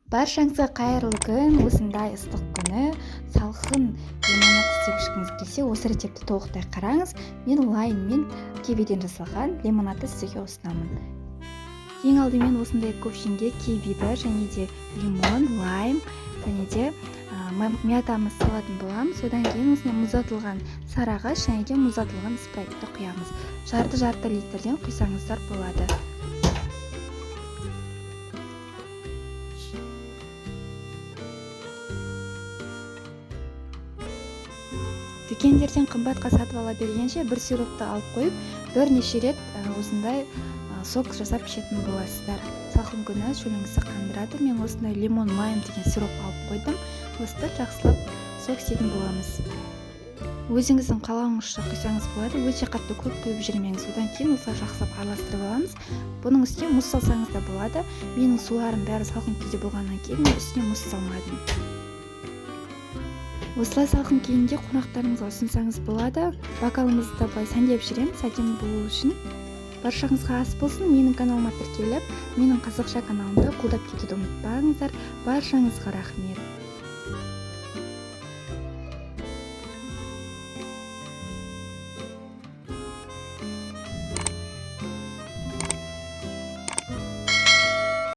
Баршаңызға қайырлы күн. Осындай ыстық күні салқын лимонад істеп ішкіңіз келсе, осы рецепті толықтай қараңыз. Мен лайм мен кивиден жасалған лимонадты сізге ұсынамын. Ең алдымен осындай ковшинге кивиді және де лимон, лайм және де мятамыз салатын боламыз. Содан кейін осындай мұздатылған сарыағаш және де мұздатылған спрайтты құямыз. Жарты литрден құйсаңыздар болады. Дүкендерден қымбатқа сатып ала бергенше бір сиропты алып қойып, бірнеше рет осындай сок жасап ішетін боласыздар. Салқын күні шөліңізді қандырады. Мен осындай лимон, лайм деген сироп алып қойдым. Осыны жақсылап сок істейтін боламыз. Өзіңіздің қалауыңызша құйсаңыз болады. Өте қатты көп құйып жүрмеңіз. Одан кейін осылай жақсылап араластырып аламыз. Бұның үстіне мұз салсаңыз да болады. Менің суларым бәрі салқын күйде болғаннан кейін мен үстіне мұз салмадым. Осылай салқын күйінде қонақтарыңызға ұсынсаңыз болады. Бокалымызды былай сәндеп жүреміз, әдемі болу үшін. Баршаңызға ас болсын. Менің каналыма тіркеліп, менің қазақша каналымды қолдап кетуді ұмытпаңыздар. Баршаңызға рахмет.